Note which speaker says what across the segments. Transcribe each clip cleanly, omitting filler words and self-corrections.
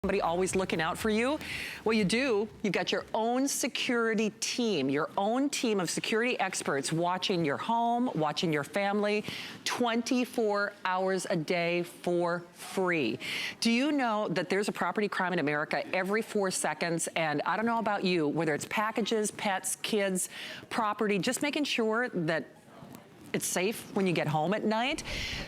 Speaker 1: Somebody always looking out for you. Well, you do. You've got your own security team, your own team of security experts watching your home, watching your family 24 hours a day for free. Do you know that there's a property crime in America every 4 seconds? And I don't know about you, whether it's packages, pets, kids, property, just making sure that it's safe when you get home at night.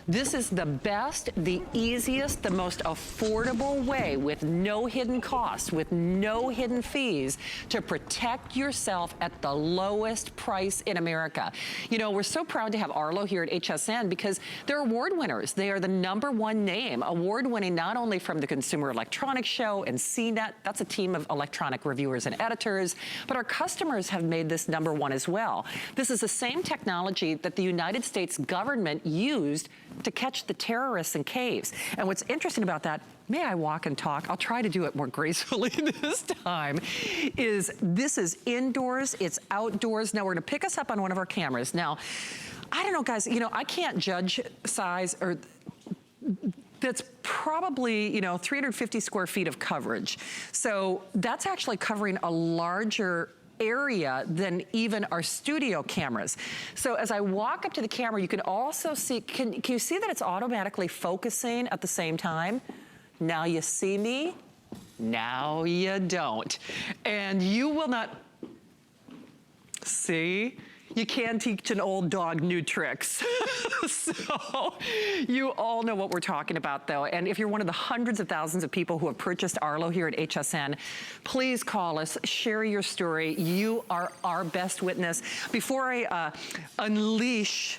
Speaker 1: This is the best, the easiest, the most affordable way with no hidden costs, with no hidden fees to protect yourself at the lowest price in America. You know, we're so proud to have Arlo here at HSN because they're award winners. They are the #1 name, award winning not only from the Consumer Electronics Show and CNET, that's a team of electronic reviewers and editors, but our customers have made this #1 as well. This is the same technology that the United States government used to catch the terrorists in caves. And what's interesting about that, may I walk and talk? I'll try to do it more gracefully this time, is this is indoors, it's outdoors. Now we're gonna pick us up on one of our cameras. Now, I don't know guys, you know, I can't judge size or that's probably, you know, 350 square feet of coverage. So that's actually covering a larger area than even our studio cameras. So as I walk up to the camera, you can also see, can you see that it's automatically focusing at the same time? Now you see me, now you don't. And you will not, see? You can teach an old dog new tricks. So you all know what we're talking about though. And if you're one of the hundreds of thousands of people who have purchased Arlo here at HSN, please call us, share your story. You are our best witness. Before I unleash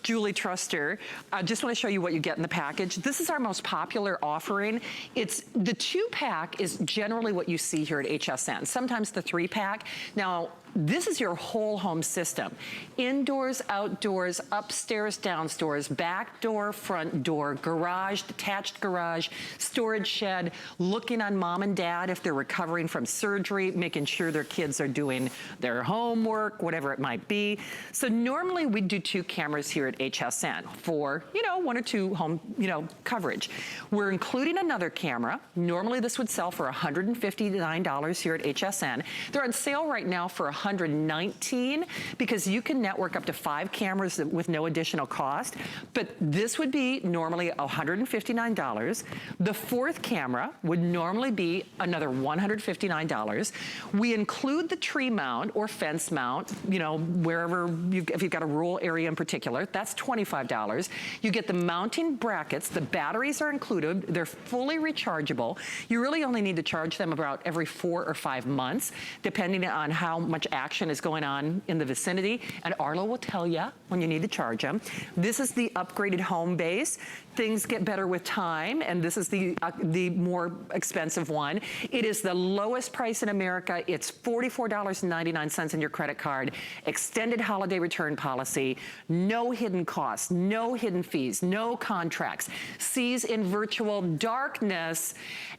Speaker 1: Julie Truster, I just want to show you what you get in the package. This is our most popular offering. It's the 2-pack is generally what you see here at HSN. Sometimes the 3-pack. Now, this is your whole home system. Indoors, outdoors, upstairs, downstairs, back door, front door, garage, detached garage, storage shed, looking on mom and dad if they're recovering from surgery, making sure their kids are doing their homework, whatever it might be. So normally we do 2 cameras here at HSN for, you know, 1 or 2 home, you know, coverage. We're including another camera. Normally this would sell for $159 here at HSN. They're on sale right now for $119 because you can network up to 5 cameras with no additional cost. But this would be normally $159. The 4th camera would normally be another $159. We include the tree mount or fence mount, you know, wherever, if you've got a rural area in particular, that's $25. You get the mounting brackets, the batteries are included, they're fully rechargeable. You really only need to charge them about every 4 or 5 months, depending on how much action is going on in the vicinity, and Arlo will tell you when you need to charge them. This is the upgraded home base. Things get better with time, and this is the more expensive one. It is the lowest price in America. It's $44.99 in your credit card. Extended holiday return policy. No hidden costs, no hidden fees, no contracts. Sees in virtual darkness.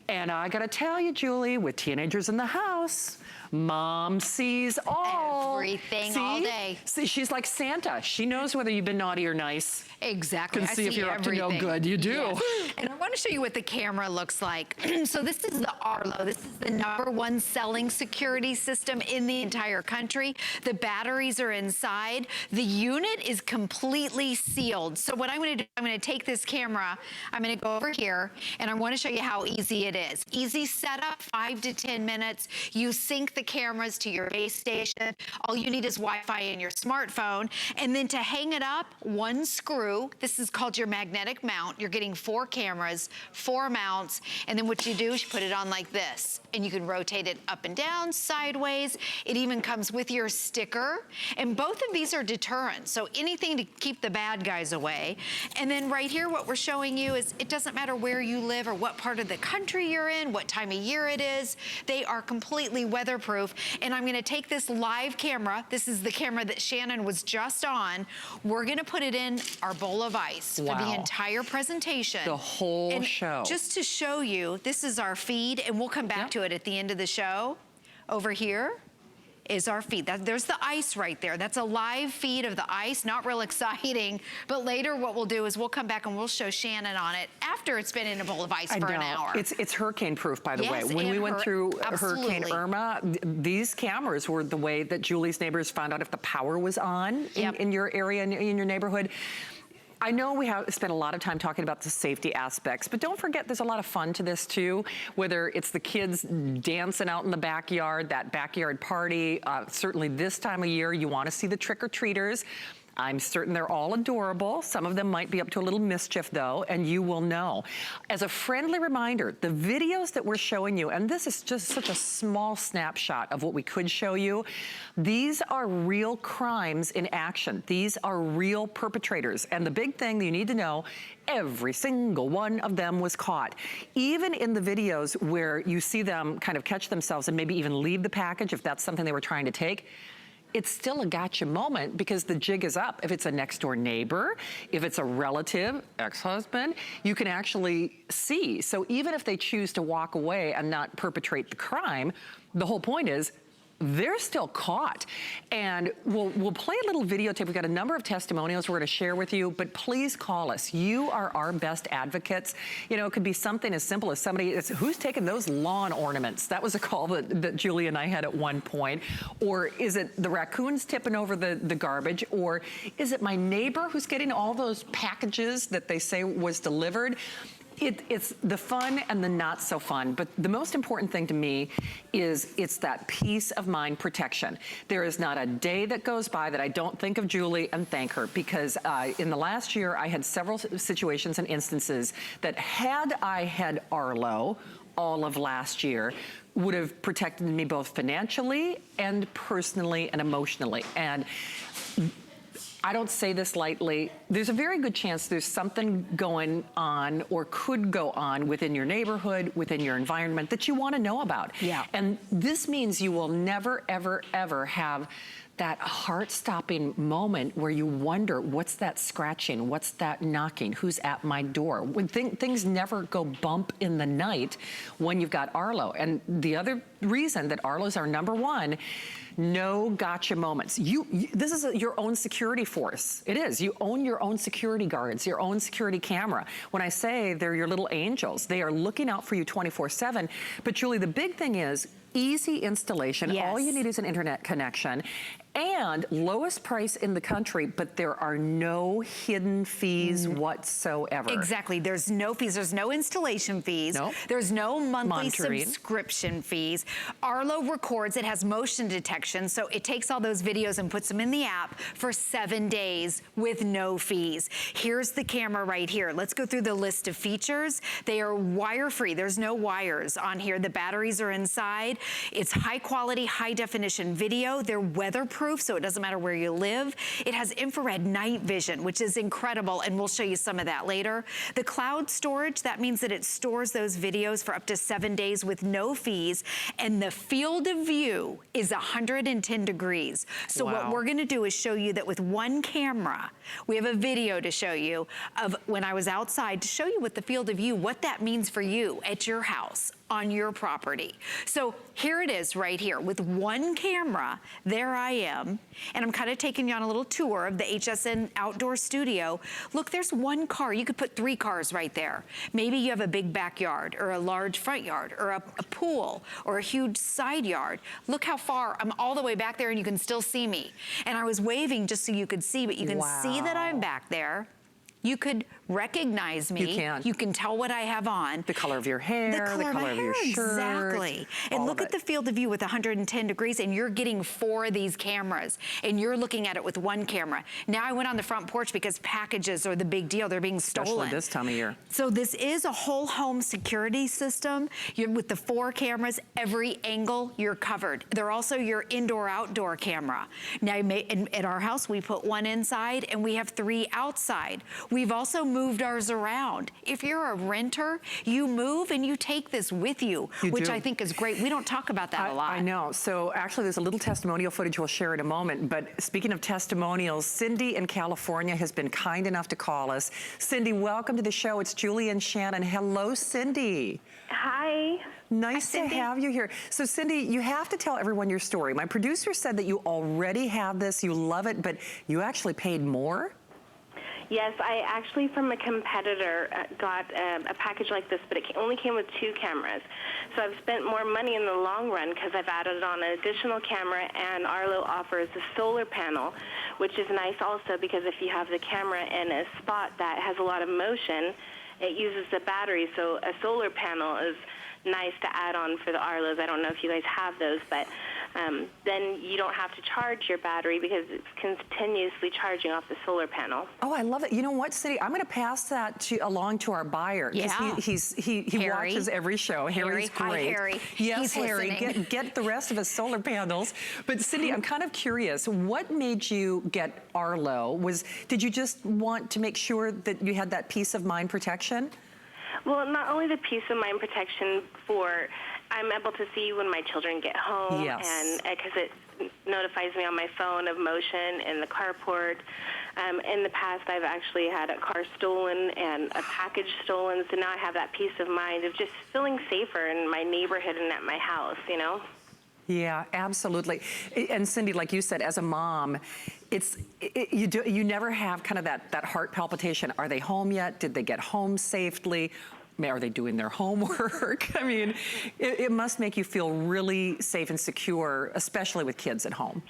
Speaker 1: And I gotta tell you, Julie, with teenagers in the house, Mom sees all.
Speaker 2: Everything,
Speaker 1: see?
Speaker 2: all day.
Speaker 1: See, she's like Santa. She knows whether you've been naughty or nice.
Speaker 2: Exactly.
Speaker 1: Can see if you're everything. Up to no good. You do.
Speaker 2: Yeah. And I want to show you what the camera looks like. So this is the Arlo. This is the #1 selling security system in the entire country. The batteries are inside. The unit is completely sealed. So what I'm going to do, I'm going to take this camera, I'm going to go over here, and I want to show you how easy it is. Easy setup, 5 to 10 minutes. You sync the cameras to your base station. All you need is Wi-Fi in your smartphone. And then to hang it up, 1 screw. This is called your magnetic mount. You're getting 4 cameras, 4 mounts, and then what you do is you put it on like this, and you can rotate it up and down, sideways. It even comes with your sticker, and both of these are deterrents, so anything to keep the bad guys away. And then right here, what we're showing you is it doesn't matter where you live or what part of the country you're in, what time of year it is, they are completely weatherproof. And I'm gonna take this live camera, this is the camera that Shannon was just on, we're gonna put it in our bowl of ice for the entire presentation.
Speaker 1: The whole show.
Speaker 2: Just to show you, this is our feed, and we'll come back to it at the end of the show. Over here, is our feed. There's the ice right there. That's a live feed of the ice, not real exciting, but later what we'll do is we'll come back and we'll show Shannon on it after it's been in a bowl of ice for an hour.
Speaker 1: It's hurricane proof, by the way.
Speaker 2: Yes,
Speaker 1: When we went through
Speaker 2: absolutely.
Speaker 1: Hurricane Irma, these cameras were the way that Julie's neighbors found out if the power was on in your area, in your neighborhood. I know we have spent a lot of time talking about the safety aspects, but don't forget there's a lot of fun to this too, whether it's the kids dancing out in the backyard, that backyard party. Certainly this time of year, you want to see the trick-or-treaters. I'm certain they're all adorable. Some of them might be up to a little mischief though, and you will know. As a friendly reminder, the videos that we're showing you, and this is just such a small snapshot of what we could show you, these are real crimes in action. These are real perpetrators. And the big thing that you need to know, every single one of them was caught. Even in the videos where you see them kind of catch themselves and maybe even leave the package if that's something they were trying to take, it's still a gotcha moment because the jig is up. If it's a next door neighbor, if it's a relative, ex-husband, you can actually see. So even if they choose to walk away and not perpetrate the crime, the whole point is they're still caught. And we'll play a little videotape. We've got a number of testimonials we're gonna share with you, but please call us. You are our best advocates. You know, it could be something as simple as somebody, who's taking those lawn ornaments? That was a call that Julie and I had at one point. Or is it the raccoons tipping over the garbage? Or is it my neighbor who's getting all those packages that they say was delivered? It's the fun and the not so fun, but the most important thing to me is it's that peace of mind protection. There is not a day that goes by that I don't think of Julie and thank her, because in the last year I had several situations and instances that had I had Arlo all of last year, would have protected me both financially and personally and emotionally. And I don't say this lightly. There's a very good chance there's something going on or could go on within your neighborhood, within your environment that you want to know about.
Speaker 2: Yeah.
Speaker 1: And this means you will never, ever, ever have that heart-stopping moment where you wonder, what's that scratching? What's that knocking? Who's at my door? When things never go bump in the night when you've got Arlo. And the other reason that Arlo's our #1, no gotcha moments. This is your own security force. It is. You own your own security guards, your own security camera. When I say they're your little angels, they are looking out for you 24/7. But Julie, the big thing is easy installation.
Speaker 2: Yes.
Speaker 1: All you need is an internet connection. And lowest price in the country, but there are no hidden fees whatsoever.
Speaker 2: Exactly. There's no fees. There's no installation fees.
Speaker 1: Nope.
Speaker 2: There's no monthly
Speaker 1: Monitoring.
Speaker 2: subscription fees. Arlo records. It has motion detection, so it takes all those videos and puts them in the app for 7 days with no fees. Here's the camera right here. Let's go through the list of features. They are wire-free. There's no wires on here. The batteries are inside. It's high-quality, high-definition video. They're weatherproof, so it doesn't matter where you live. It has infrared night vision, which is incredible, and we'll show you some of that later. The cloud storage, that means that it stores those videos for up to 7 days with no fees, and the field of view is 110 degrees. So what we're gonna do is show you that with one camera, we have a video to show you of when I was outside to show you what the field of view, what that means for you at your house, on your property. So here it is right here with one camera. There I am, and I'm kind of taking you on a little tour of the HSN outdoor studio. Look, there's one car. You could put 3 cars right there. Maybe you have a big backyard or a large front yard or a pool or a huge side yard. Look how far, I'm all the way back there and you can still see me. And I was waving just so you could see, but you can see that I'm back there. You could recognize me.
Speaker 1: You can.
Speaker 2: You can tell what I have on.
Speaker 1: The color of your hair, the color of your shirt.
Speaker 2: Exactly. And look at the field of view with 110 degrees, and you're getting 4 of these cameras, and you're looking at it with one camera. Now I went on the front porch because packages are the big deal. They're being stolen.
Speaker 1: Especially this time of year.
Speaker 2: So this is a whole home security system. You're with the 4 cameras, every angle, you're covered. They're also your indoor-outdoor camera. Now at our house, we put 1 inside, and we have 3 outside. We've also moved moved ours around. If you're a renter, you move and you take this with you, which I think is great. We don't talk about that a lot.
Speaker 1: I know. So actually there's a little testimonial footage we'll share in a moment, but speaking of testimonials, Cindy in California has been kind enough to call us. Cindy, welcome to the show. It's Julie and Shannon. Hello, Cindy.
Speaker 3: Hi.
Speaker 1: Nice to have you here. So Cindy, you have to tell everyone your story. My producer said that you already have this, you love it, but you actually paid more?
Speaker 3: Yes, I actually from a competitor got a package like this, but it only came with 2 cameras. So I've spent more money in the long run because I've added on an additional camera, and Arlo offers a solar panel, which is nice also because if you have the camera in a spot that has a lot of motion, it uses the battery. So a solar panel is nice to add on for the Arlos. I don't know if you guys have those, but then you don't have to charge your battery because it's continuously charging off the solar panel.
Speaker 1: Oh, I love it. You know what, Cindy? I'm going to pass that along to our buyer.
Speaker 2: Yeah.
Speaker 1: He watches every show. Harry's great.
Speaker 2: Hi, Harry.
Speaker 1: Yes,
Speaker 2: He's
Speaker 1: Harry. Get the rest of his solar panels. But Cindy, I'm kind of curious. What made you get Arlo? Did you just want to make sure that you had that peace of mind protection?
Speaker 3: Well, not only the peace of mind protection I'm able to see when my children get home, and because it notifies me on my phone of motion in the carport. In the past, I've actually had a car stolen and a package stolen, so now I have that peace of mind of just feeling safer in my neighborhood and at my house, you know?
Speaker 1: Yeah, absolutely. And Cindy, like you said, as a mom, you never have kind of that heart palpitation. Are they home yet? Did they get home safely? Are they doing their homework? I mean, it must make you feel really safe and secure, especially with kids at home.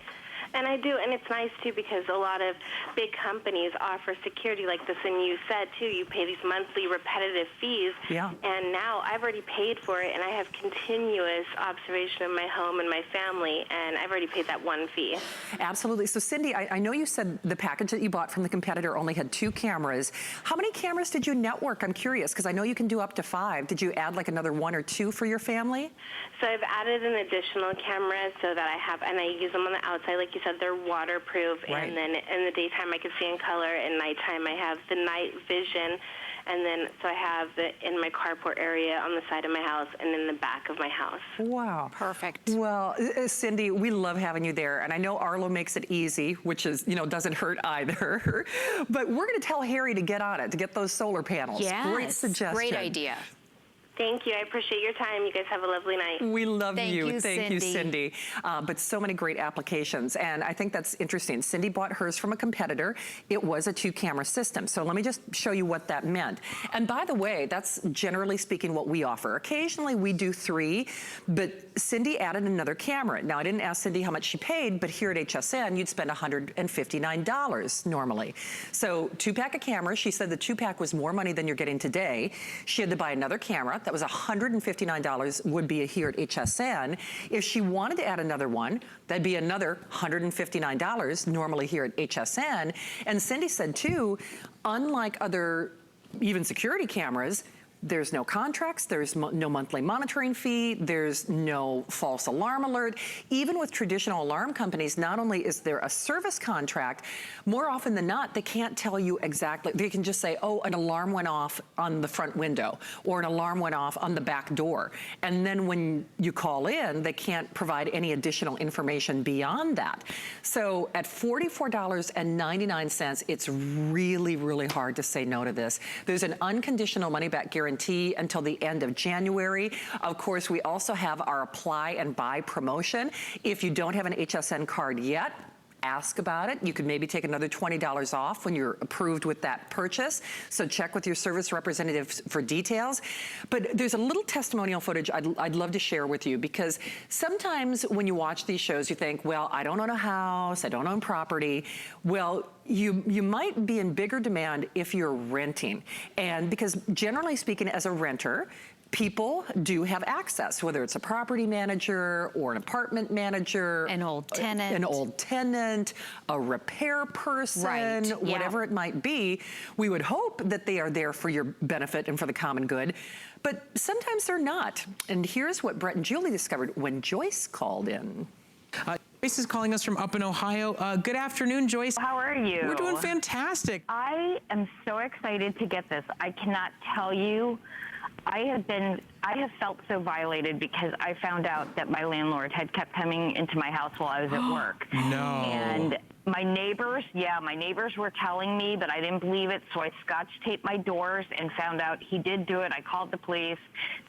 Speaker 3: And I do, and it's nice, too, because a lot of big companies offer security like this, and you said, too, you pay these monthly repetitive fees, and now I've already paid for it, and I have continuous observation of my home and my family, and I've already paid that one fee.
Speaker 1: Absolutely. So, Cindy, I know you said the package that you bought from the competitor only had 2 cameras. How many cameras did you network? I'm curious, because I know you can do up to 5. Did you add like another 1 or 2 for your family?
Speaker 3: So I've added an additional camera so that and I use them on the outside, like you said, they're waterproof, and then in the daytime I can see in color, and nighttime I have the night vision, and then so I have it in my carport area on the side of my house and in the back of my house.
Speaker 1: Wow.
Speaker 2: Perfect.
Speaker 1: Well, Cindy, we love having you there, and I know Arlo makes it easy, which is, doesn't hurt either. But we're going to tell Harry to get on it, to get those solar panels.
Speaker 2: Yes.
Speaker 1: Great suggestion.
Speaker 2: Great idea.
Speaker 3: Thank you. I appreciate your time. You guys have a lovely night.
Speaker 1: We love you.
Speaker 2: Thank
Speaker 1: you, Cindy. But so many great applications. And I think that's interesting. Cindy bought hers from a competitor. It was a 2-camera system. So let me just show you what that meant. And by the way, that's generally speaking what we offer. Occasionally we do 3, but Cindy added another camera. Now, I didn't ask Cindy how much she paid, but here at HSN, you'd spend $159 normally. So 2-pack of cameras. She said the 2-pack was more money than you're getting today. She had to buy another camera. That was $159 would be here at HSN. If she wanted to add another one, that'd be another $159 normally here at HSN. And Cindy said too, unlike other even security cameras, there's no contracts, there's no monthly monitoring fee, there's no false alarm alert. Even with traditional alarm companies, not only is there a service contract, more often than not, they can't tell you exactly. They can just say, oh, an alarm went off on the front window, or an alarm went off on the back door. And then when you call in, they can't provide any additional information beyond that. So at $44.99, it's really, really hard to say no to this. There's an unconditional money-back guarantee until the end of January. Of course, we also have our apply and buy promotion. If you don't have an HSN card yet, ask about it. You could maybe take another $20 off when you're approved with that purchase. So check with your service representative for details. But there's a little testimonial footage I'd love to share with you, because sometimes when you watch these shows, you think, well, I don't own a house, I don't own property. Well, you might be in bigger demand if you're renting. And because generally speaking, as a renter, people do have access, whether it's a property manager or an apartment manager,
Speaker 2: an old tenant,
Speaker 1: a repair person, whatever it might be. We would hope that they are there for your benefit and for the common good, but sometimes they're not. And here's what Brett and Julie discovered when Joyce called in.
Speaker 4: Joyce is calling us from up in Ohio. Good afternoon, Joyce.
Speaker 5: How are you?
Speaker 4: We're doing fantastic.
Speaker 5: I am so excited to get this. I cannot tell you. I have felt so violated because I found out that my landlord had kept coming into my house while I was at work.
Speaker 4: No.
Speaker 5: And my neighbors were telling me, but I didn't believe it, so I scotch taped my doors and found out he did do it. I called the police.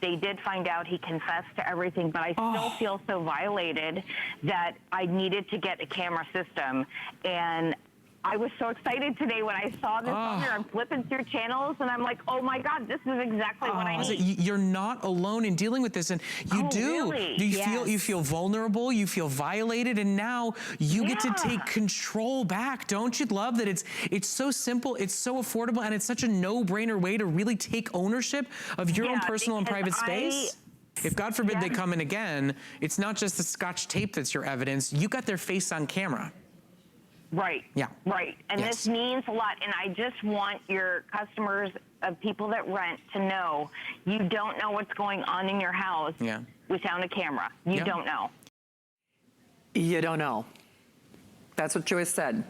Speaker 5: They did find out. He confessed to everything, but I still feel so violated that I needed to get a camera system. And I was so excited today when I saw this on there. I'm flipping through channels, and I'm like, oh, my God, this is exactly what I need.
Speaker 4: You're not alone in dealing with this, and you do.
Speaker 5: Really?
Speaker 4: You feel vulnerable, you feel violated, and now you get to take control back. Don't you love that it's so simple, it's so affordable, and it's such a no-brainer way to really take ownership of your own personal and private space? If God forbid they come in again, it's not just the scotch tape that's your evidence. You got their face on camera.
Speaker 5: Right.
Speaker 4: Yeah.
Speaker 5: Right. And this means a lot. And I just want your customers, people that rent, to know you don't know what's going on in your house without a camera. You don't know.
Speaker 1: You don't know. That's what Joyce said.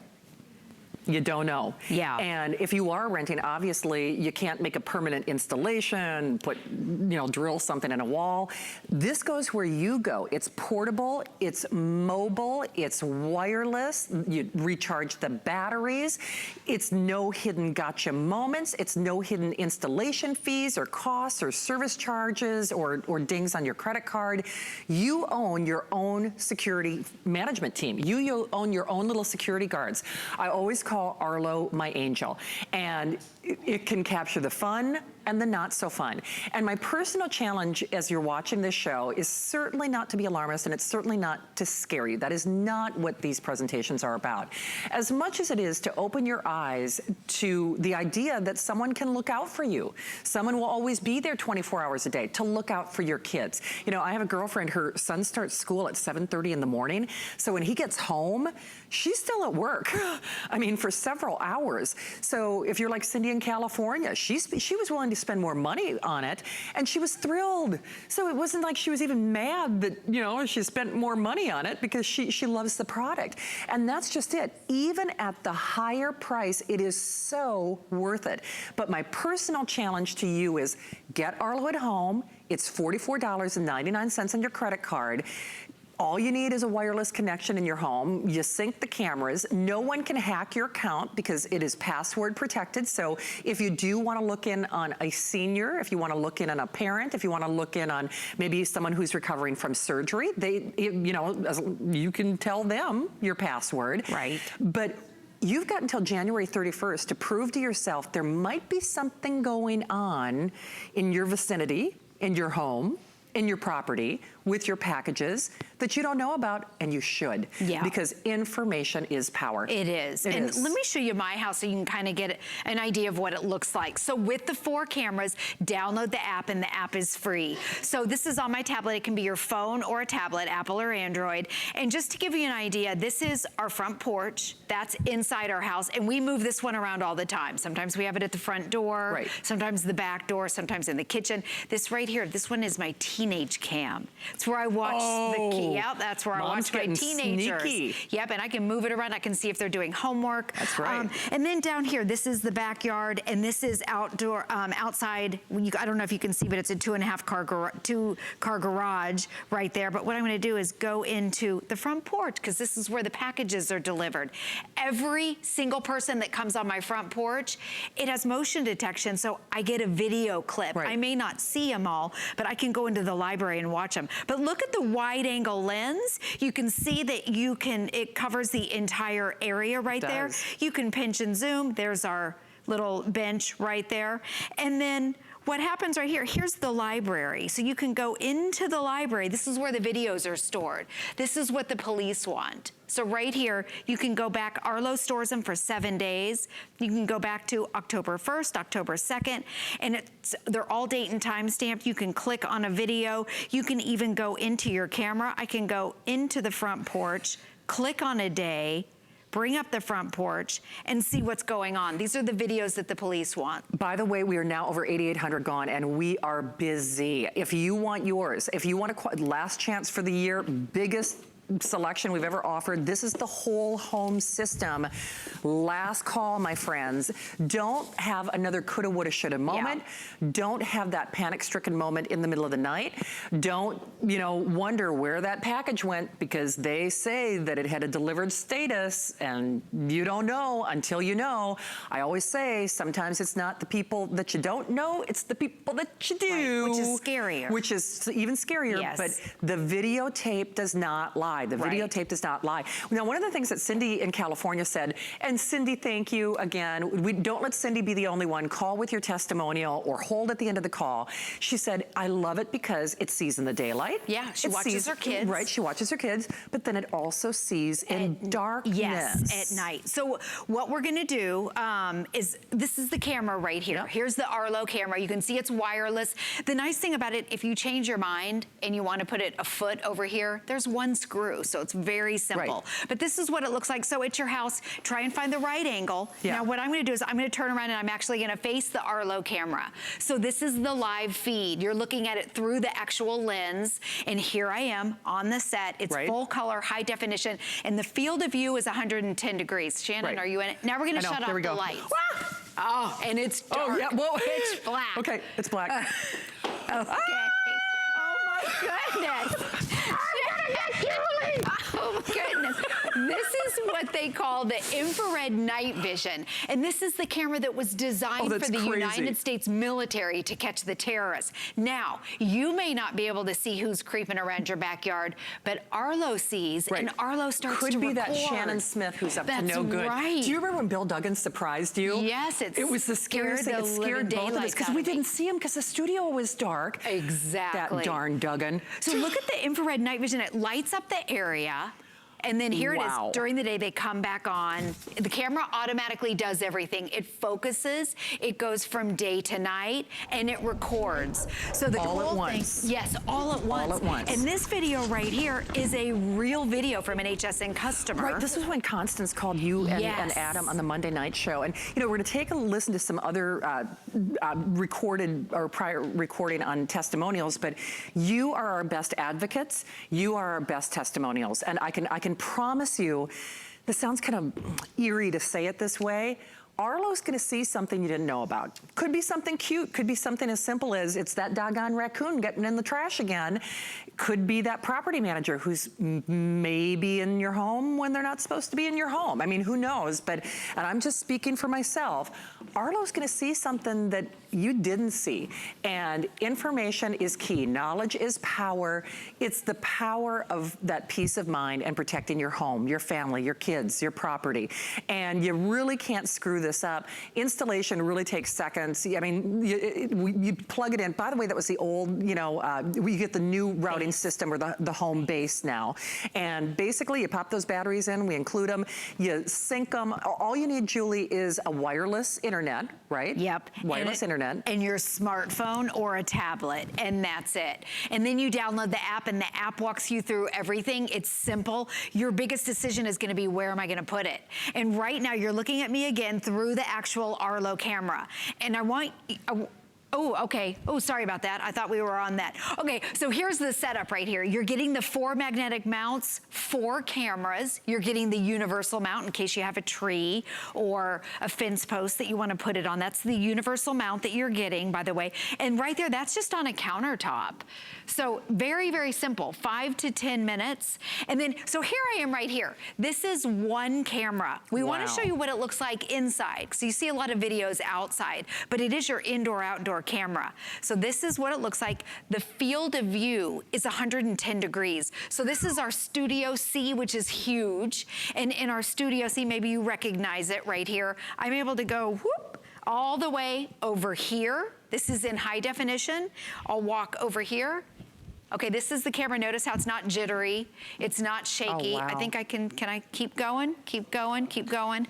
Speaker 1: You don't know.
Speaker 2: Yeah.
Speaker 1: And if you are renting, obviously you can't make a permanent installation, drill something in a wall. This goes where you go. It's portable, it's mobile, it's wireless. You recharge the batteries. It's no hidden gotcha moments. It's no hidden installation fees or costs or service charges or dings on your credit card. You own your own security management team. You own your own little security guards. I always call Arlo my angel, and it can capture the fun and the not so fun. And my personal challenge as you're watching this show is certainly not to be alarmist, and it's certainly not to scare you. That is not what these presentations are about. As much as it is to open your eyes to the idea that someone can look out for you. Someone will always be there 24 hours a day to look out for your kids. You know, I have a girlfriend, her son starts school at 7:30 in the morning. So when he gets home, she's still at work. I mean, for several hours. So if you're like Cindy in California, she was willing to spend more money on it, and she was thrilled. So it wasn't like she was even mad that, she spent more money on it, because she loves the product. And that's just it. Even at the higher price, it is so worth it. But my personal challenge to you is get Arlo at home. It's $44.99 on your credit card. All you need is a wireless connection in your home. You sync the cameras. No one can hack your account because it is password protected. So if you do want to look in on a senior, if you want to look in on a parent, if you want to look in on maybe someone who's recovering from surgery, you can tell them your password.
Speaker 2: Right.
Speaker 1: But you've got until January 31st to prove to yourself there might be something going on in your vicinity, in your home, in your property, with your packages that you don't know about, and you should.
Speaker 2: Yeah.
Speaker 1: Because information is power.
Speaker 2: It is. And let me show you my house so you can kind of get an idea of what it looks like. So with the 4 cameras, download the app, and the app is free. So this is on my tablet. It can be your phone or a tablet, Apple or Android. And just to give you an idea, this is our front porch. That's inside our house. And we move this one around all the time. Sometimes we have it at the front door.
Speaker 1: Right.
Speaker 2: Sometimes the back door. Sometimes in the kitchen. This right here, this one is my teenage cam. It's where I watch the key. Yep, that's where I watch my teenagers. Sneaky. Yep, and I can move it around. I can see if they're doing homework.
Speaker 1: That's right.
Speaker 2: And then down here, this is the backyard, and this is outdoor, outside. I don't know if you can see, but it's a 2.5-car garage right there. But what I'm going to do is go into the front porch, because this is where the packages are delivered. Every single person that comes on my front porch, it has motion detection, so I get a video clip.
Speaker 1: Right.
Speaker 2: I may not see them all, but I can go into the library and watch them. But look at the wide angle lens. You can see that it covers the entire area right there. You can pinch and zoom. There's our little bench right there. And then what happens right here, here's the library. So you can go into the library. This is where the videos are stored. This is what the police want. So right here, you can go back. Arlo stores them for 7 days. You can go back to October 1st, October 2nd, and they're all date and time stamped. You can click on a video. You can even go into your camera. I can go into the front porch, click on a day, bring up the front porch, and see what's going on. These are the videos that the police want.
Speaker 1: By the way, we are now over 8,800 gone, and we are busy. If you want yours, if you want a last chance for the year, biggest selection we've ever offered. This is the whole home system. Last call, my friends. Don't have another coulda, woulda, shoulda moment. Don't have that panic-stricken moment in the middle of the night. Don't, wonder where that package went because they say that it had a delivered status and you don't know until you know. I always say sometimes it's not the people that you don't know, it's the people that you do.
Speaker 2: Right, which is scarier.
Speaker 1: Which is even scarier,
Speaker 2: Yes.
Speaker 1: but the videotape does not lie. The videotape does not lie. Now, one of the things that Cindy in California said, and Cindy, thank you again, we don't let Cindy be the only one. Call with your testimonial or hold at the end of the call. She said, I love it because it sees in the daylight.
Speaker 2: Yeah, she watches her kids.
Speaker 1: Right, she watches her kids, but then it also sees in darkness.
Speaker 2: Yes, at night. So what we're gonna do is, this is the camera right here. Here's the Arlo camera. You can see it's wireless. The nice thing about it, if you change your mind and you wanna put it a foot over here, there's one screw, so it's very simple. But this is what it looks like. So at your house, try and find the right angle. Now what I'm gonna do is I'm gonna turn around and I'm actually gonna face the Arlo camera. So this is the live feed. You're looking at it through the actual lens, and here I am on the set. It's full color, high definition, and the field of view is 110 degrees. Shannon, are you in it? Now we're gonna shut off the lights. Oh, and it's dark.
Speaker 1: Oh, yeah. Whoa.
Speaker 2: Pitch black.
Speaker 1: Okay, it's black.
Speaker 2: Okay. Oh my goodness. Oh my goodness. This is what they call the infrared night vision. And this is the camera that was designed for the United States military to catch the terrorists. Now, you may not be able to see who's creeping around your backyard, but Arlo sees, and Arlo starts to record.
Speaker 1: Could be that Shannon Smith who's up to no good.
Speaker 2: Right.
Speaker 1: Do you remember when Bill Duggan surprised you?
Speaker 2: Yes,
Speaker 1: it was the scariest thing. It scared both of us because we didn't see him because the studio was dark.
Speaker 2: Exactly.
Speaker 1: That darn Duggan.
Speaker 2: So look at the infrared night vision. It lights up the area. And then here it is, during the day, they come back on. The camera automatically does everything. It focuses, it goes from day to night, and it records. So the whole thing, yes, all at once.
Speaker 1: All at once.
Speaker 2: And this video right here is a real video from an HSN customer.
Speaker 1: Right, this is when Constance called you and Adam on the Monday night show. And we're gonna take a listen to some other recorded or prior recording on testimonials, but you are our best advocates. You are our best testimonials. And I can promise you, this sounds kind of eerie to say it this way, Arlo's gonna see something you didn't know about. Could be something cute, could be something as simple as it's that doggone raccoon getting in the trash again. Could be that property manager who's maybe in your home when they're not supposed to be in your home. I mean, who knows? And I'm just speaking for myself. Arlo's gonna see something that you didn't see. And information is key. Knowledge is power. It's the power of that peace of mind and protecting your home, your family, your kids, your property. And you really can't screw this up. Installation really takes seconds. I mean, you plug it in. By the way, that was the old, we get the new routing system or the home base now. And basically you pop those batteries in, we include them, you sync them. All you need, Julie, is a wireless internet, right?
Speaker 2: Yep.
Speaker 1: Wireless internet.
Speaker 2: And your smartphone or a tablet, and that's it. And then you download the app, and the app walks you through everything. It's simple. Your biggest decision is gonna be, where am I gonna put it? And right now, you're looking at me again through the actual Arlo camera. And I want, oh, okay. Oh, sorry about that. I thought we were on that. Okay, so here's the setup right here. You're getting the 4 magnetic mounts, 4 cameras. You're getting the universal mount in case you have a tree or a fence post that you want to put it on. That's the universal mount that you're getting, by the way. And right there, that's just on a countertop. So very, very simple, 5 to 10 minutes. And then, so here I am right here. This is one camera. We want to show you what it looks like inside. So you see a lot of videos outside, but it is your indoor-outdoor camera. So this is what it looks like. The field of view is 110 degrees. So this is our Studio C, which is huge. And in our Studio C, maybe you recognize it right here. I'm able to go whoop, all the way over here. This is in high definition. I'll walk over here. Okay, this is the camera. Notice how it's not jittery. It's not shaky.
Speaker 1: Oh, wow.
Speaker 2: I think I can I keep going? Keep going, keep going.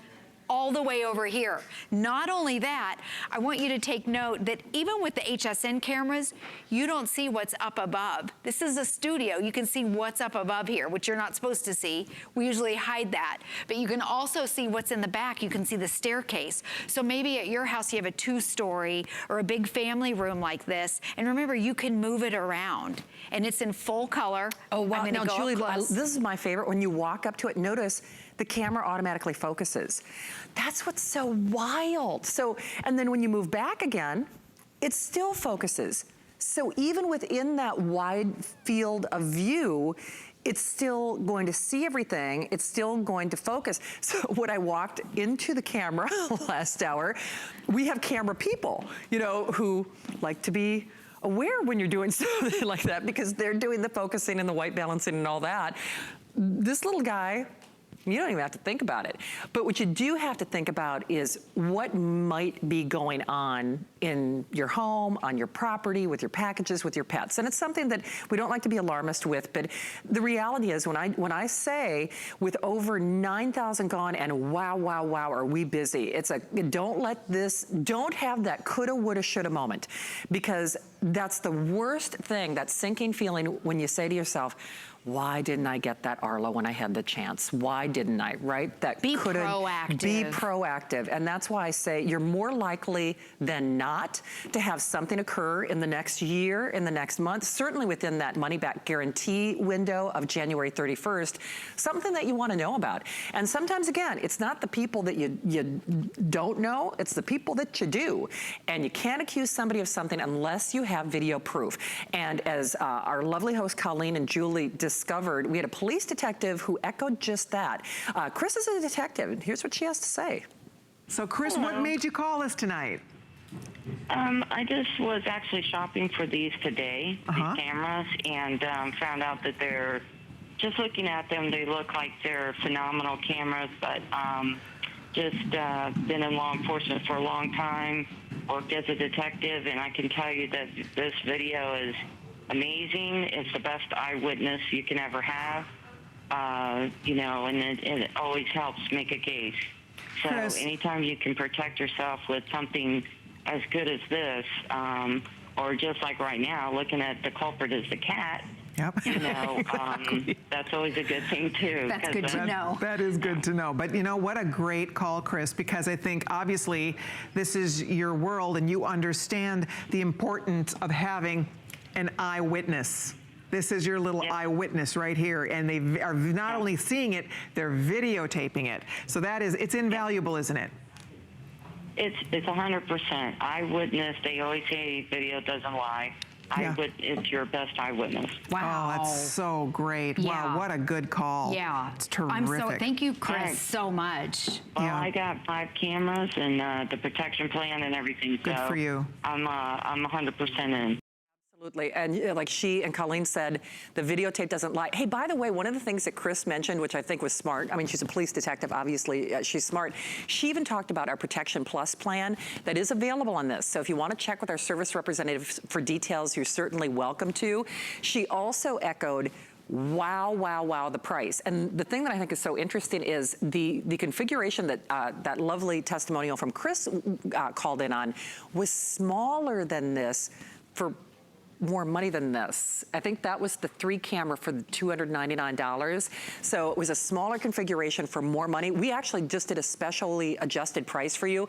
Speaker 2: all the way over here. Not only that, I want you to take note that even with the HSN cameras, you don't see what's up above. This is a studio. You can see what's up above here, which you're not supposed to see. We usually hide that. But you can also see what's in the back. You can see the staircase. So maybe at your house you have a 2-story or a big family room like this. And remember, you can move it around. And it's in full color.
Speaker 1: Oh, wow. Now, Julie,
Speaker 2: close.
Speaker 1: this is my favorite. When you walk up to it, notice the camera automatically focuses. That's what's so wild. So, and then when you move back again, it still focuses. So even within that wide field of view, it's still going to see everything. It's still going to focus. So when I walked into the camera last hour, we have camera people, you know, who like to be aware when you're doing something like that because they're doing the focusing and the white balancing and all that. This little guy, you don't even have to think about it. But what you do have to think about is what might be going on in your home, on your property, with your packages, with your pets. And it's something that we don't like to be alarmist with, but the reality is when I say with over 9,000 gone and wow, wow, wow, are we busy? It's a, don't have that coulda, woulda, shoulda moment, because that's the worst thing, that sinking feeling when you say to yourself, why didn't I get that Arlo when I had the chance? Why didn't I, right? That
Speaker 2: be proactive.
Speaker 1: Be proactive. And that's why I say you're more likely than not to have something occur in the next year, in the next month, certainly within that money back guarantee window of January 31st, something that you want to know about. And sometimes, again, it's not the people that you don't know, it's the people that you do. And you can't accuse somebody of something unless you have video proof. And as our lovely host Colleen and Julie discovered, we had a police detective who echoed just that. Chris is a detective, and here's what she has to say.
Speaker 6: So Chris,
Speaker 7: Hello.
Speaker 6: what made you call us tonight?
Speaker 7: I just was actually shopping for these today, these cameras, and found out that they're, just looking at them, they look like they're phenomenal cameras, but just been in law enforcement for a long time, worked as a detective, and I can tell you that this video is amazing. It's the best eyewitness you can ever have, you know, and it always helps make a case. So
Speaker 6: Chris,
Speaker 7: anytime you can protect yourself with something as good as this, or just like right now, looking at the culprit as the cat,
Speaker 6: yep.
Speaker 7: you know,
Speaker 6: Exactly.
Speaker 7: that's always a good thing too.
Speaker 2: That's good to know.
Speaker 6: That is good to know. But you know, what a great call, Chris, because I think obviously this is your world and you understand the importance of having an eyewitness. This is your little eyewitness right here, and they are not only seeing it, they're videotaping it. So that is, it's invaluable, isn't it?
Speaker 7: It's 100% eyewitness. They always say video doesn't lie.
Speaker 6: Yeah.
Speaker 7: It's your best eyewitness.
Speaker 2: Wow.
Speaker 6: Oh, that's so great.
Speaker 2: Yeah.
Speaker 6: Wow, what a good call.
Speaker 2: Yeah.
Speaker 6: It's terrific.
Speaker 2: Thank you, Chris,
Speaker 7: Right.
Speaker 2: so much.
Speaker 7: Well,
Speaker 6: Yeah.
Speaker 7: I got 5 cameras and the protection plan and everything.
Speaker 6: Good
Speaker 7: so
Speaker 6: for you.
Speaker 7: I'm 100% in.
Speaker 1: Absolutely, and like she and Colleen said, the videotape doesn't lie. Hey, by the way, one of the things that Chris mentioned, which I think was smart, I mean, she's a police detective, obviously, she's smart. She even talked about our Protection Plus plan that is available on this. So if you want to check with our service representatives for details, you're certainly welcome to. She also echoed, wow, wow, wow, the price. And the thing that I think is so interesting is the configuration that that lovely testimonial from Chris called in on was smaller than this for more money than this. I think that was the 3-camera for the $299. So it was a smaller configuration for more money. We actually just did a specially adjusted price for you.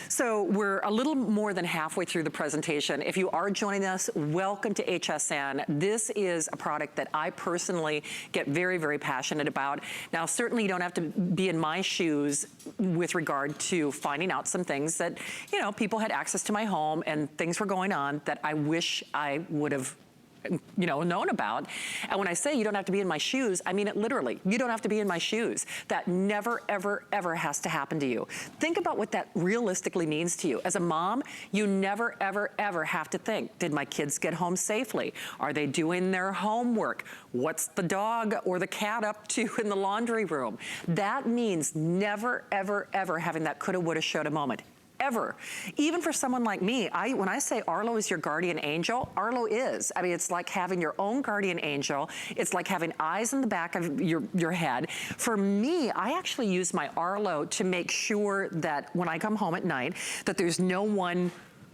Speaker 1: So we're a little more than halfway through the presentation. If you are joining us, welcome to HSN. This is a product that I personally get very, very passionate about. Now, certainly you don't have to be in my shoes with regard to finding out some things that, you know, people had access to my home and things were going on that I wish I would have, you know, known about. And when I say you don't have to be in my shoes, I mean it literally. You don't have to be in my shoes. That never, ever, ever has to happen to you. Think about what that realistically means to you. As a mom, you never, ever, ever have to think, did my kids get home safely? Are they doing their homework? What's the dog or the cat up to in the laundry room? That means never, ever, ever having that coulda, woulda, shoulda moment. ever. Even for someone like me, when I say Arlo is your guardian angel, Arlo is. I mean, it's like having your own guardian angel. It's like having eyes in the back of your head. For me, I actually use my Arlo to make sure that when I come home at night, that there's no one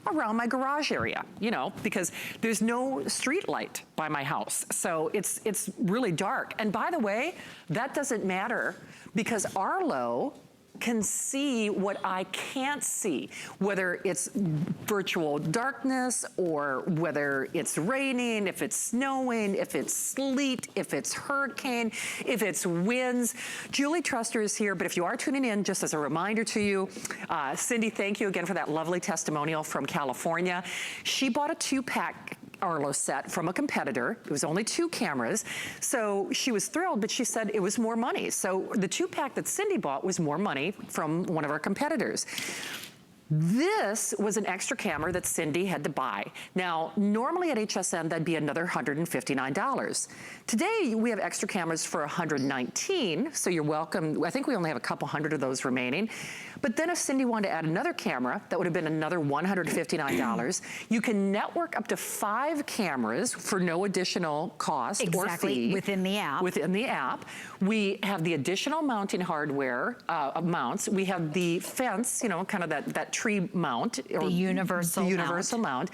Speaker 1: around my garage area, you know, because there's no street light by my house. So it's really dark. And by the way, that doesn't matter because Arlo can see what I can't see, whether it's virtual darkness or whether it's raining, if it's snowing, if it's sleet, if it's hurricane, if it's winds. Julie Truster is here, but if you are tuning in, just as a reminder to you, Cindy, thank you again for that lovely testimonial from California. She bought a 2-pack Arlo set from a competitor. It was only 2 cameras. So she was thrilled, but she said it was more money. So the 2-pack that Cindy bought was more money from one of our competitors. This was an extra camera that Cindy had to buy. Now, normally at HSN, that'd be another $159. Today, we have extra cameras for $119, so you're welcome. I think we only have a couple hundred of those remaining. But then if Cindy wanted to add another camera, that would have been another $159. You can network up to 5 cameras for no additional cost or fee.
Speaker 2: Within the app.
Speaker 1: Within the app. We have the additional mounting hardware mounts. We have the fence, you know, kind of that tree mount. Or
Speaker 2: the universal
Speaker 1: mount.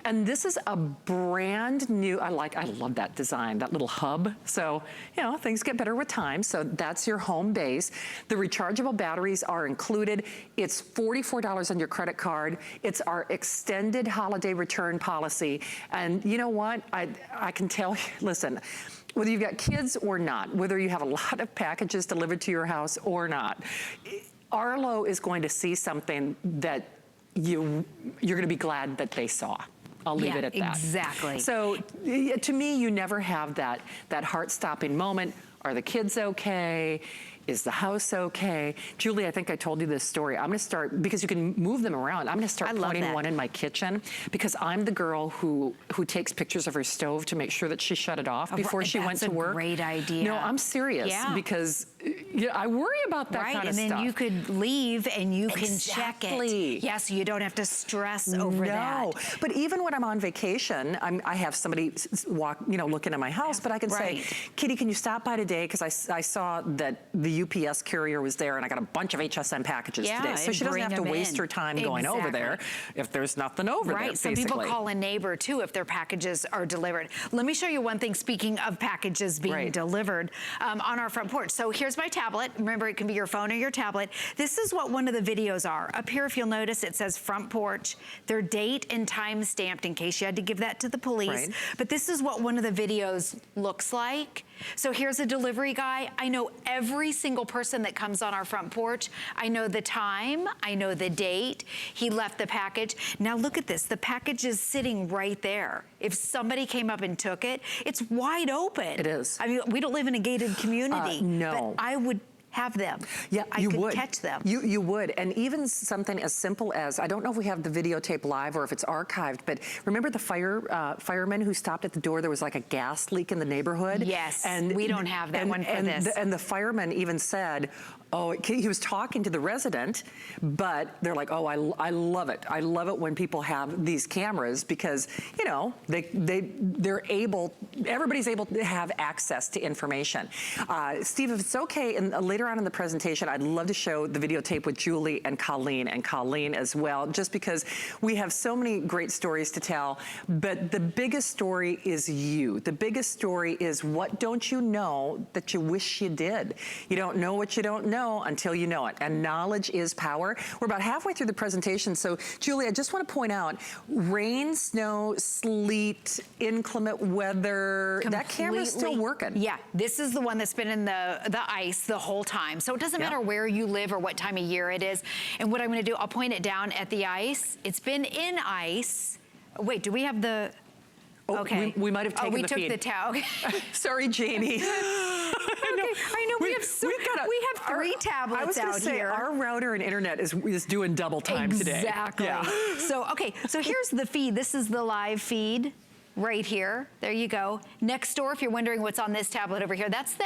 Speaker 1: And this is a brand new, I love that design, that little hub. So, you know, things get better with time. So that's your home base. The rechargeable batteries are included. It's $44 on your credit card. It's our extended holiday return policy. And you know what? I can tell you, listen, whether you've got kids or not, whether you have a lot of packages delivered to your house or not, Arlo is going to see something that you're going to be glad that they saw. I'll leave it at that.
Speaker 2: Exactly.
Speaker 1: So to me, you never have that heart-stopping moment. Are the kids okay? Is the house okay? Julie, I think I told you this story. I'm gonna start, because you can move them around, I'm gonna start putting one in my kitchen because I'm the girl who takes pictures of her stove to make sure that she shut it off before she went to work.
Speaker 2: That's a great idea.
Speaker 1: No, I'm serious because I worry about that kind of stuff.
Speaker 2: And then you could leave and you can check it. Yes, you don't have to stress over that.
Speaker 1: No, but even when I'm on vacation, I have somebody looking at my house, but I can say, Kitty, can you stop by today? Because I saw that the UPS courier was there and I got a bunch of HSN packages today. So she doesn't have to waste her time going over there if there's nothing over there, basically.
Speaker 2: Some people call a neighbor too if their packages are delivered. Let me show you one thing, speaking of packages being delivered on our front porch. So here's my tablet. Remember, it can be your phone or your tablet. This is what one of the videos are. Up here, if you'll notice, it says front porch. Their date and time stamped in case you had to give that to the police. But this is what one of the videos looks like. So here's a delivery guy. I know every single person that comes on our front porch. I know the time, I know the date. He left the package. Now look at this, the package is sitting right there. If somebody came up and took it, it's wide open.
Speaker 1: It is.
Speaker 2: I mean, we don't live in a gated community.
Speaker 1: No.
Speaker 2: But I would have them.
Speaker 1: Yeah,
Speaker 2: I could catch them.
Speaker 1: You would. And even something as simple as, I don't know if we have the videotape live or if it's archived, but remember the fireman who stopped at the door? There was like a gas leak in the neighborhood.
Speaker 2: Yes, and we don't have that one for this.
Speaker 1: And the fireman even said, he was talking to the resident, but they're like, I love it. I love it when people have these cameras because, you know, everybody's able to have access to information. Steve, if it's okay, and later on in the presentation, I'd love to show the videotape with Julie and Colleen as well, just because we have so many great stories to tell. But the biggest story is you. The biggest story is what don't you know that you wish you did. You don't know what you don't know until you know it. And knowledge is power. We're about halfway through the presentation. So Julie, I just want to point out, rain, snow, sleet, inclement weather, that camera's still working.
Speaker 2: Yeah, this is the one that's been in the ice the whole time. So it doesn't matter where you live or what time of year it is. And what I'm going to do, I'll point it down at the ice. It's been in ice. Wait, do we have the... Okay.
Speaker 1: We might have taken the feed.
Speaker 2: We took the towel.
Speaker 1: Sorry, Janie.
Speaker 2: I know we have 3 tablets
Speaker 1: I was gonna
Speaker 2: out
Speaker 1: say,
Speaker 2: here.
Speaker 1: Our router and internet is doing double time today.
Speaker 2: Exactly.
Speaker 1: Yeah.
Speaker 2: So, so here's the feed. This is the live feed. right here. There you go. Next door, if you're wondering what's on this tablet over here, that's the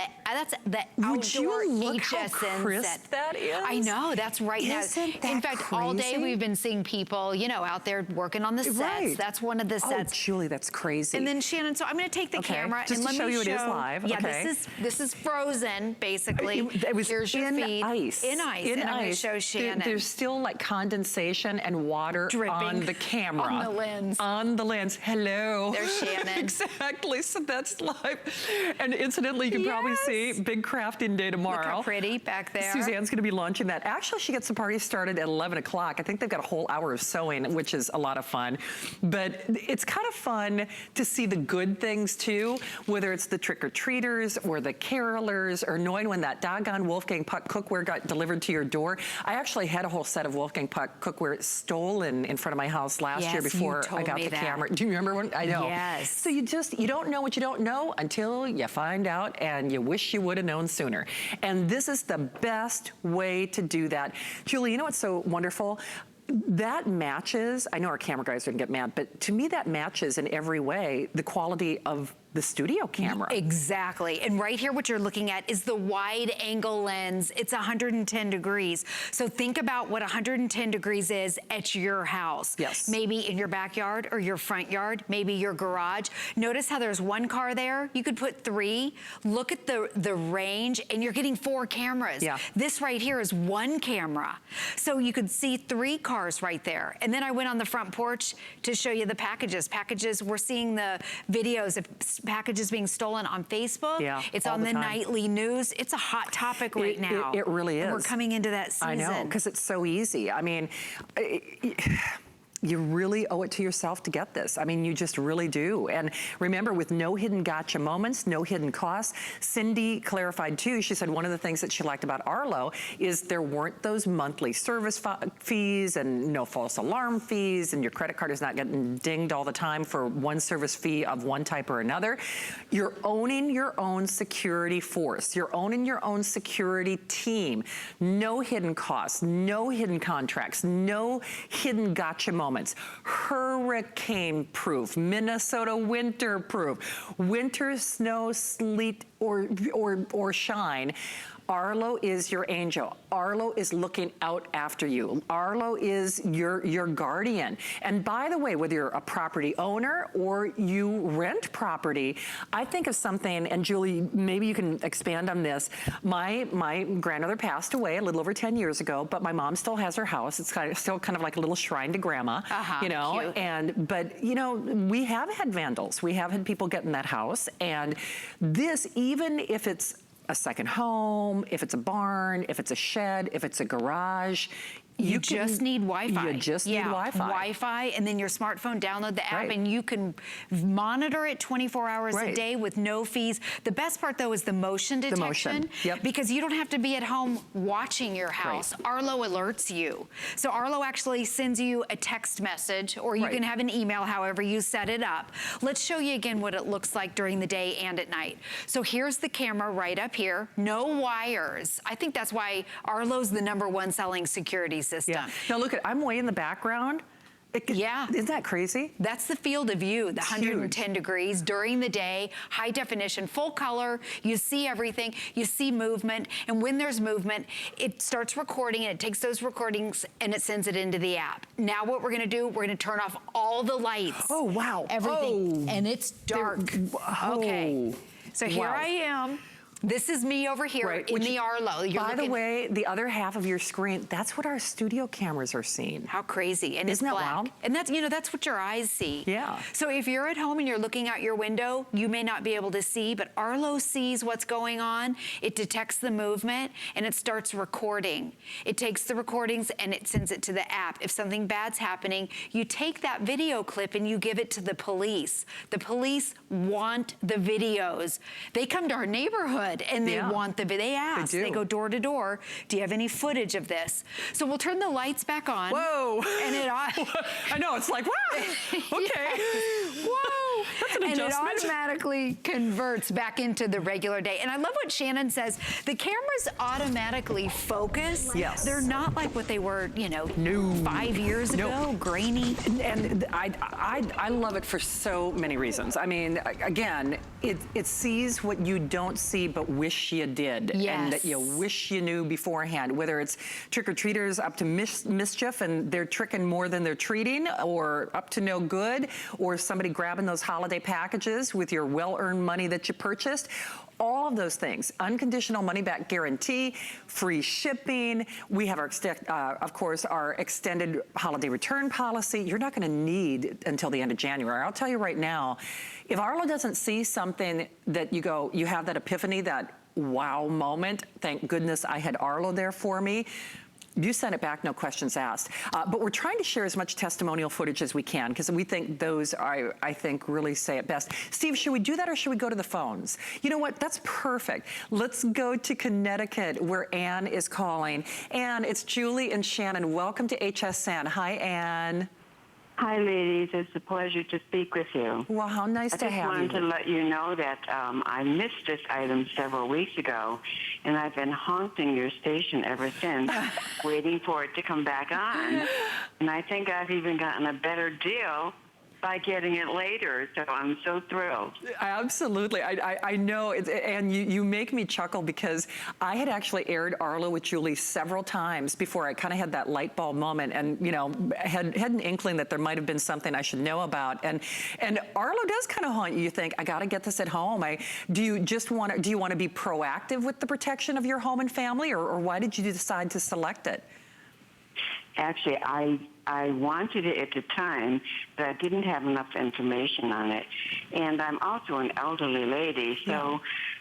Speaker 1: Would you
Speaker 2: outdoor
Speaker 1: look how
Speaker 2: HSN
Speaker 1: crisp
Speaker 2: set.
Speaker 1: that is?
Speaker 2: I know, that's right now.
Speaker 1: Isn't that
Speaker 2: In fact, all day
Speaker 1: crazy?
Speaker 2: we've been seeing people, you know, out there working on the sets.
Speaker 1: Right.
Speaker 2: That's one of the sets.
Speaker 1: Oh, Julie, that's crazy.
Speaker 2: And then Shannon, so I'm going to take the camera
Speaker 1: just
Speaker 2: and let
Speaker 1: to show
Speaker 2: me
Speaker 1: you it is live.
Speaker 2: Yeah,
Speaker 1: Okay.
Speaker 2: this is frozen basically.
Speaker 1: It was
Speaker 2: Here's your
Speaker 1: in
Speaker 2: feed.
Speaker 1: ice.
Speaker 2: In ice.
Speaker 1: In
Speaker 2: and I'm going to
Speaker 1: ice.
Speaker 2: show Shannon.
Speaker 1: There's still like condensation and water
Speaker 2: Dripping
Speaker 1: on the camera.
Speaker 2: on the lens.
Speaker 1: On the lens. Hello.
Speaker 2: There's Shannon.
Speaker 1: Exactly. So that's live. And incidentally, you can probably see big crafting day tomorrow.
Speaker 2: Look how pretty back there.
Speaker 1: Suzanne's going to be launching that. Actually, she gets the party started at 11 o'clock. I think they've got a whole hour of sewing, which is a lot of fun. But it's kind of fun to see the good things too, whether it's the trick-or-treaters or the carolers or knowing when that doggone Wolfgang Puck cookware got delivered to your door. I actually had a whole set of Wolfgang Puck cookware stolen in front of my house last year before I got the camera. Do you remember when? I know.
Speaker 2: Yes.
Speaker 1: So you don't know what you don't know until you find out, and you wish you would have known sooner. And this is the best way to do that. Julie, you know what's so wonderful? That matches, I know our camera guys are gonna get mad, but to me that matches in every way the quality of the studio camera.
Speaker 2: Exactly. And right here, what you're looking at is the wide angle lens. It's 110 degrees. So think about what 110 degrees is at your house.
Speaker 1: Yes.
Speaker 2: Maybe in your backyard or your front yard, maybe your garage. Notice how there's one car there. You could put 3. Look at the range, and you're getting 4 cameras.
Speaker 1: Yeah.
Speaker 2: This right here is 1 camera. So you could see 3 cars right there. And then I went on the front porch to show you the packages. We're seeing the videos of packages being stolen on Facebook.
Speaker 1: Yeah,
Speaker 2: it's
Speaker 1: all
Speaker 2: on the
Speaker 1: time.
Speaker 2: nightly news. It's a hot topic right now.
Speaker 1: It really is.
Speaker 2: And we're coming into that season.
Speaker 1: I know, because it's so easy. I mean, you really owe it to yourself to get this. I mean, you just really do. And remember, with no hidden gotcha moments, no hidden costs, Cindy clarified too, she said one of the things that she liked about Arlo is there weren't those monthly service fees and no false alarm fees, and your credit card is not getting dinged all the time for one service fee of one type or another. You're owning your own security force. You're owning your own security team. No hidden costs, no hidden contracts, no hidden gotcha moments. Hurricane proof, Minnesota winter proof, winter, snow, sleet, or shine. Arlo is your angel. Arlo is looking out after you. Arlo is your guardian. And by the way, whether you're a property owner or you rent property, I think of something, and Julie, maybe you can expand on this. My grandmother passed away a little over 10 years ago, but my mom still has her house. It's still kind of like a little shrine to grandma, you know.
Speaker 2: Cute.
Speaker 1: But you know, we have had vandals. We have had people get in that house, and this, even if it's a second home, if it's a barn, if it's a shed, if it's a garage,
Speaker 2: You just need Wi-Fi.
Speaker 1: You just need Wi-Fi.
Speaker 2: Wi-Fi, and then your smartphone, download the app,
Speaker 1: Right.
Speaker 2: and you can monitor it 24 hours a
Speaker 1: Right.
Speaker 2: day with no fees. The best part, though, is the motion detection.
Speaker 1: motion, yep.
Speaker 2: Because you don't have to be at home watching your house.
Speaker 1: Right.
Speaker 2: Arlo alerts you. So Arlo actually sends you a text message, or you
Speaker 1: Right.
Speaker 2: can have an email, however you set it up. Let's show you again what it looks like during the day and at night. So here's the camera right up here. No wires. I think that's why Arlo's the #1 selling security system.
Speaker 1: Yeah. Now look, I'm way in the background.
Speaker 2: Yeah.
Speaker 1: Isn't that crazy?
Speaker 2: That's the field of view, the 110 degrees during the day, high definition, full color. You see everything, you see movement, and when there's movement, it starts recording, and it takes those recordings and it sends it into the app. Now what we're gonna do, we're gonna turn off all the lights.
Speaker 1: Oh, wow.
Speaker 2: Everything, and it's dark. Okay, so here
Speaker 1: Wow.
Speaker 2: I am. This is me over here
Speaker 1: Right,
Speaker 2: in
Speaker 1: which,
Speaker 2: the Arlo.
Speaker 1: By the way, the other half of your screen, that's what our studio cameras are seeing.
Speaker 2: How crazy. And
Speaker 1: Isn't
Speaker 2: it's
Speaker 1: that
Speaker 2: black.
Speaker 1: wild?
Speaker 2: And that's, you know, that's what your eyes see.
Speaker 1: Yeah.
Speaker 2: So if you're at home and you're looking out your window, you may not be able to see, but Arlo sees what's going on. It detects the movement, and it starts recording. It takes the recordings and it sends it to the app. If something bad's happening, you take that video clip and you give it to the police. The police want the videos. They come to our neighborhood and they
Speaker 1: Yeah.
Speaker 2: want they ask.
Speaker 1: do.
Speaker 2: They go door to door. Do you have any footage of this? So we'll turn the lights back on.
Speaker 1: Whoa.
Speaker 2: And it
Speaker 1: I know, it's like, wow, okay.
Speaker 2: Yes.
Speaker 1: Whoa. That's an
Speaker 2: and
Speaker 1: adjustment.
Speaker 2: it automatically converts back into the regular day. And I love what Shannon says. The cameras automatically focus.
Speaker 1: Yes.
Speaker 2: They're not like what they were, you know,
Speaker 1: No.
Speaker 2: 5 years ago, grainy.
Speaker 1: And I love it for so many reasons. I mean, again, it sees what you don't see but wish you did.
Speaker 2: Yes.
Speaker 1: And that you wish you knew beforehand, whether it's trick-or-treaters up to mischief and they're tricking more than they're treating, or up to no good, or somebody grabbing those holiday packages with your well-earned money that you purchased. All of those things, unconditional money-back guarantee, free shipping. We have our, of course, our extended holiday return policy. You're not going to need until the end of January. I'll tell you right now, if Arlo doesn't see something that you go, you have that epiphany, that wow moment, thank goodness I had Arlo there for me, you send it back, no questions asked. But we're trying to share as much testimonial footage as we can, because we think those, I think, really say it best. Steve, should we do that or should we go to the phones? You know what? That's perfect. Let's go to Connecticut, where Ann is calling. Ann, it's Julie and Shannon. Welcome to HSN. Hi, Ann.
Speaker 8: Hi, ladies. It's a pleasure to speak with you.
Speaker 1: Well, how nice to have you.
Speaker 8: I just wanted to let you know that I missed this item several weeks ago, and I've been haunting your station ever since, waiting for it to come back on. And I think I've even gotten a better deal by getting it later, so I'm so thrilled.
Speaker 1: Absolutely. I know, and you make me chuckle, because I had actually aired Arlo with Julie several times before I kind of had that light bulb moment, and you know, had an inkling that there might have been something I should know about. And Arlo does kind of haunt you. You think, I got to get this at home. Do you want to be proactive with the protection of your home and family, or why did you decide to select it?
Speaker 8: Actually, I wanted it at the time, but I didn't have enough information on it. And I'm also an elderly lady, so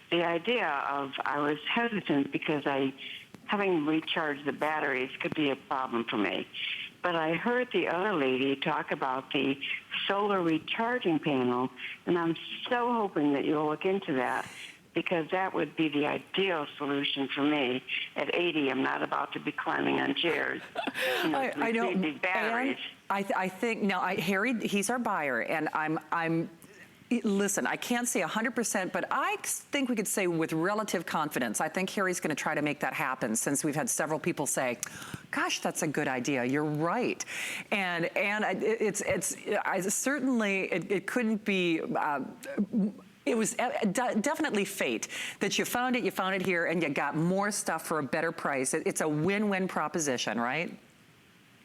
Speaker 8: the idea of, I was hesitant because having recharged the batteries could be a problem for me. But I heard the other lady talk about the solar recharging panel, and I'm so hoping that you'll look into that, because that would be the ideal solution for me. At 80, I'm not about to be climbing on chairs. You know,
Speaker 1: I know.
Speaker 8: These batteries.
Speaker 1: I think now, Harry, he's our buyer, and listen, I can't say 100%, but I think we could say with relative confidence, I think Harry's going to try to make that happen, since we've had several people say, gosh, that's a good idea. You're right. And it's certainly, it couldn't be, it was definitely fate that you found it here, and you got more stuff for a better price. It's a win-win proposition, right?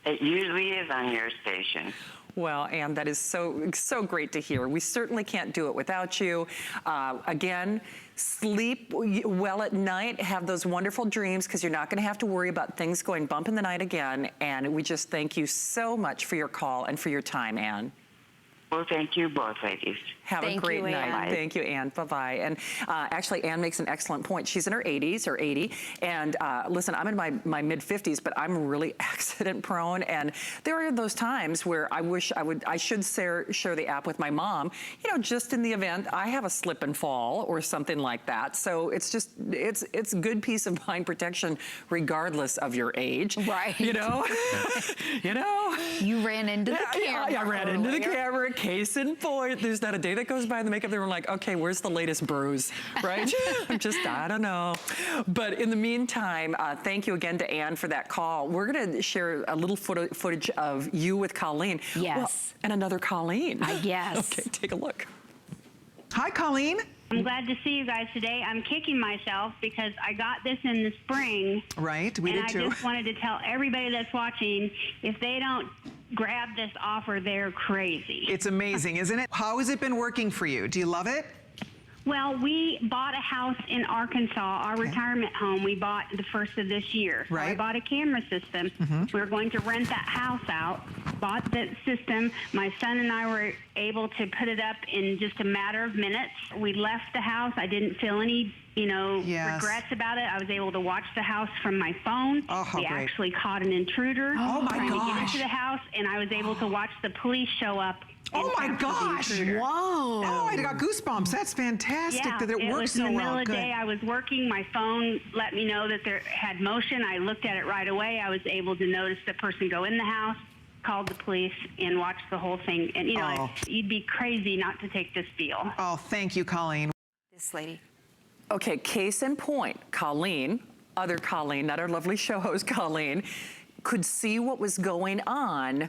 Speaker 8: It usually is on your station.
Speaker 1: Well, Ann, that is so great to hear. We certainly can't do it without you. Again, sleep well at night, have those wonderful dreams, because you're not going to have to worry about things going bump in the night again. And we just thank you so much for your call and for your time, Ann.
Speaker 8: Well, thank you both, ladies.
Speaker 1: Have a great night.
Speaker 2: Ann.
Speaker 1: Thank you, Ann. Bye-bye. And actually, Ann makes an excellent point. She's in her 80s or 80. And listen, I'm in my mid-50s, but I'm really accident prone. And there are those times where I wish I should share the app with my mom, you know, just in the event I have a slip and fall or something like that. So it's good peace of mind protection regardless of your age.
Speaker 2: Right.
Speaker 1: You know? You know?
Speaker 2: You ran into the camera.
Speaker 1: I ran into the camera. Case in point, there's not a day that goes by in the makeup they were like, okay, where's the latest bruise, right? I don't know. But in the meantime, thank you again to Ann for that call. We're going to share a little footage of you with Colleen.
Speaker 2: Yes.
Speaker 1: Well, and another Colleen.
Speaker 2: Yes.
Speaker 1: Okay, take a look.
Speaker 6: Hi, Colleen.
Speaker 9: I'm glad to see you guys today. I'm kicking myself because I got this in the spring.
Speaker 6: Right, we did too.
Speaker 9: And I just wanted to tell everybody that's watching, if they don't grab this offer, they're crazy.
Speaker 6: It's amazing, isn't it? How has it been working for you? Do you love it?
Speaker 9: Well, we bought a house in Arkansas, our retirement home. We bought the first of this year.
Speaker 6: Right.
Speaker 9: So I bought a camera system. We were going to rent that house out, bought the system. My son and I were able to put it up in just a matter of minutes. We left the house. I didn't feel any, regrets about it. I was able to watch the house from my phone.
Speaker 6: Oh, how
Speaker 9: we
Speaker 6: great.
Speaker 9: actually caught an intruder
Speaker 6: Oh, my
Speaker 9: trying to get
Speaker 6: gosh.
Speaker 9: into the house, and I was able to watch the police show up.
Speaker 6: Oh my
Speaker 9: and capture the
Speaker 6: gosh!
Speaker 9: intruder.
Speaker 6: Whoa! Oh, I got goosebumps. That's fantastic that it works so well.
Speaker 9: In the middle of the
Speaker 6: Good.
Speaker 9: day, I was working. My phone let me know that there had motion. I looked at it right away. I was able to notice the person go in the house. called the police and watched the whole thing. And, you know, you'd be crazy not to take this deal.
Speaker 6: Oh, thank you, Colleen.
Speaker 2: This lady.
Speaker 1: Okay, case in point, Colleen, other Colleen, not our lovely show host Colleen, could see what was going on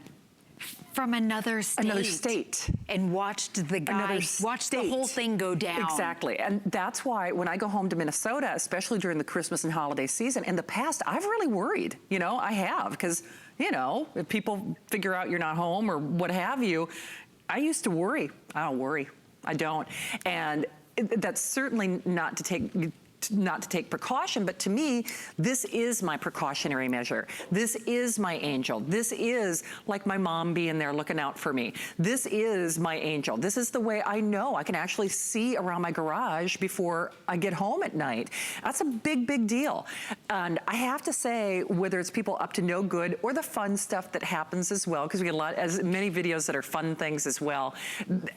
Speaker 2: from another state.
Speaker 1: Another state.
Speaker 2: And watched the guy, watched the whole thing go down.
Speaker 1: Exactly, and that's why when I go home to Minnesota, especially during the Christmas and holiday season, in the past, I've really worried, you know, I have, because, you know, if people figure out you're not home or what have you, I used to worry. I don't worry, I don't. And that's certainly not to take precaution, but to me, this is my precautionary measure. This is my angel. This is like my mom being there looking out for me. This is my angel. This is the way I know I can actually see around my garage before I get home at night. That's a big, big deal. And I have to say, whether it's people up to no good or the fun stuff that happens as well, because we get as many videos that are fun things as well,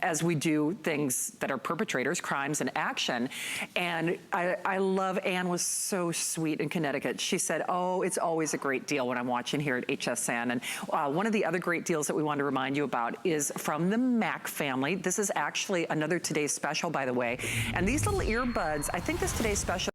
Speaker 1: as we do things that are perpetrators, crimes and action. And I love, Ann was so sweet in Connecticut. She said, oh, it's always a great deal when I'm watching here at HSN. And one of the other great deals that we want to remind you about is from the Mac family. This is actually another Today's Special, by the way. And these little earbuds, I think this Today's Special